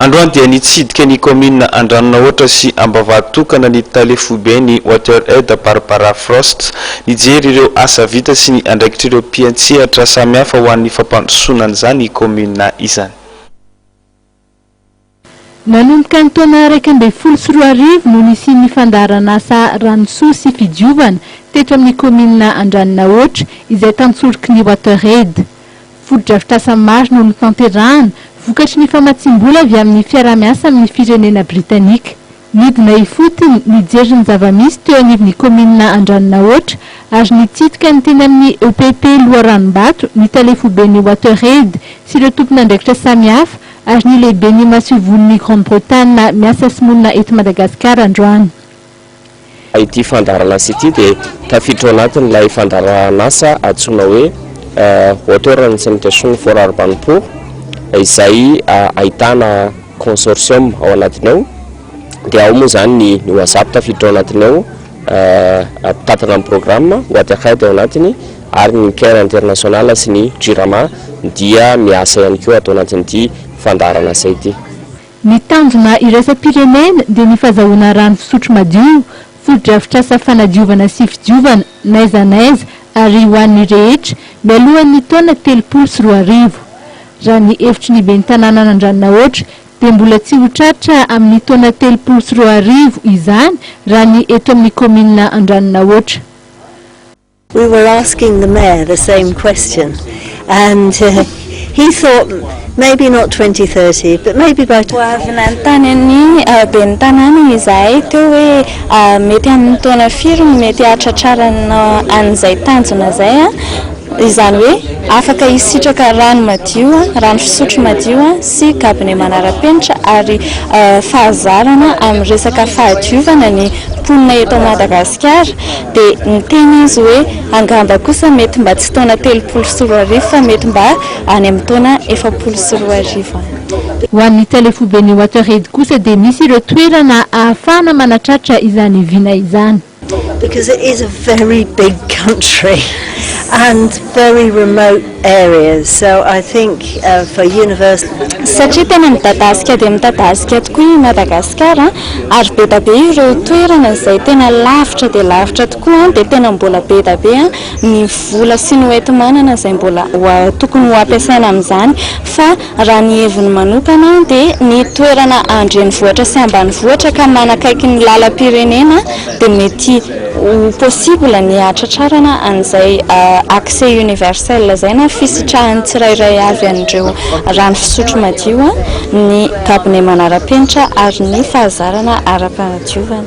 Androany dia nitsidika ny commune Andranonahitra sy Ambavahitokana ny talefobe ny WaterAid Barbara Frost nijery ireo asa vita sy ny andraikitra ireo mpiantsehatra samihafa ho an'ny fampandrosoana izany commune izany. Nanomboka ny taona 2014 no nisian'ny fandaharana asa ranosoa sy fidiovana teto amin'ny commune Andranonahitra izay tantsoroky ny WaterAid. Foto-drafitr'asa maro no notanterahana vokatry ny famatsim-bola avy amin'ny fiara-miasa amin'ny firenena Britanika. Midina ifotony nijery ny zava-misy teo anivon'ny commune Andranonahitra ary nitsidika ny teny amin'ny EPP Loharanombato ny talefoben'ny WaterAid sy ireo tompon'andraikitra samihafa ary ny lehiben'ny masivon'ny Grande-Bretagne miasa sy monina eto Madagasikara androany. Ity fandaharana asa ity dia tafiditra anatin'ilay fandaharana asa antsoina hoe Water and Sanitation for Urban Poor izay ahitana consortium ao anatiny ao dia ao moa zany ny WhatsApp tafiditra ao anatiny ao mpitatana amin'ny programme WaterAid ao anatiny ary ny Care International sy ny JIRAMA dia miasa ihany koa atao anatin'ity fandaharana asa ity. Ny tanjona iraisam-pirenena dia ny fahazahoana rano fisotro madio, foto-drafitr'asa fanadiovana sy fidiovana n'aiza n'aiza ary ho an'ny rehetra mialohan'ny taona 2020. Raha ny hevitry ny ben'ny tanàna Andranonahitra dia mbola tsy ho tratra amin'ny taona 2020 izany raha ny eto amin'ny commune Andranonahitra. We were asking the mayor the same question and he thought maybe not 2030 but maybe by Tany ben'ny tanàna izahay teo hoe mety amin'ny taona firy mety hatratrarana an'izay tanjona zay izany hoe afaka hisitraka rano madio, rano fisotro madio sy kabine manara-penitra ary fahazarana amin'ny resaka fahadiovana ny mponina eto Madagasikara dia niteny izy hoe angamba kosa mety mba tsy taona 2020 fa mety mba any amin'ny taona 2020. Ho an'ny talefoben'ny WaterAid kosa dia misy ireo toerana ahafahana manatratra izany vina izany. Because it is a very big country and very remote areas, so I think for university satria tena midadasika dia midadasika tokoa i Madagasikara ary be da be ireo toerana izay tena lavitra dia lavitra tokoa dia tena mbola be da be ny vola sy ny hoentinmanana izay mbola tokony ho ampiasaina amin'izany fa raha ny heviny manokana dia ny toerana andrenivohitra sy ambanivohitra ka manakaiky ny lalam-pirenena dia mety possible ny hatratrarana an'izay accès universel zay na fisitrahan'ny tsirairay avy an'ireo rano fisotro madio, ny kabine manara-penitra ary ny fahazarana ara-panadiovana.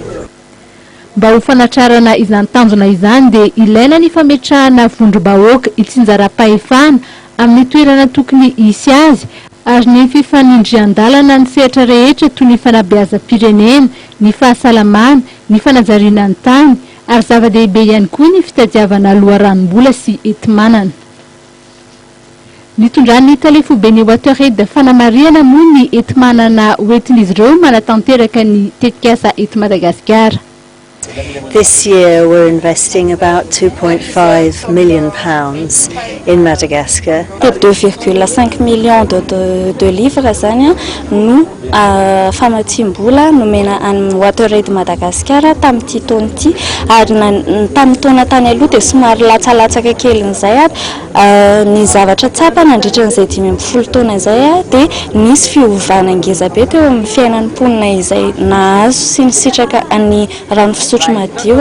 Mba ho fanatrarana izany tanjona izany dia ilaina ny fametrahana vondrom-bahoaka hitsinjaram-pahefana amin'ny toerana tokony hisy azy ary ny fifanindrian-dalana ny sehatra rehetra toy ny fanabeazam-pirenena, ny fahasalamana, ny fanajariana ny tany ary zava-dehibe ihany koa ny fitadiavana loharanom-bola sy enti-manana. Nitondran'ny talefoben'ny WaterAid fanamariana moa ny enti-manana hoentin'izy ireo manatanteraka ny tetikasa eto Madagasikara. This year we're investing about £2.5 million in Madagascar. 2,5 millions de livres zany no famatsim-bola nomena amin'ny WaterAid Madagasikara tamin'ity taona ity ary tamin'ny taona tany aloha dia somary latsalatsaka kelin'izay ny zavatra tsapa nandritra n'izay 5 taona izay dia nisy fiovana ngeza be teo amin'ny fiainan'ny mponina izay nahazo sy nisitraka ny rano fisotro madio,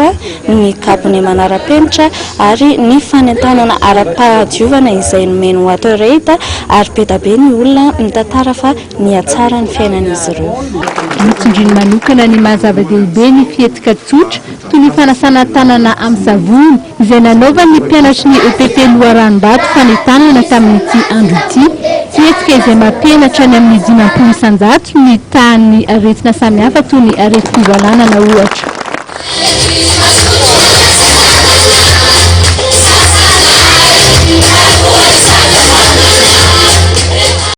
ny kabine manara-penitra ary ny fanentanana ara-pahadiovana izay nomeny WaterAid ary be da be ny olona mitantara fa ny hatsara ny fiainan'izy ireo. Nitsindriny manokana ny mahazava-dehibe ny fietika tsotra toy ny fanasana tanana amin'ny savony izay nanaovan'ny mpianatry ny EPP Loharanombato fanentanana tamin'ity andro ity. Fietika izay mampianatra ny amin'ny 500 isan-jato ny tahan'ny aretina samihafa toy ny areti-pivalanana ohatra.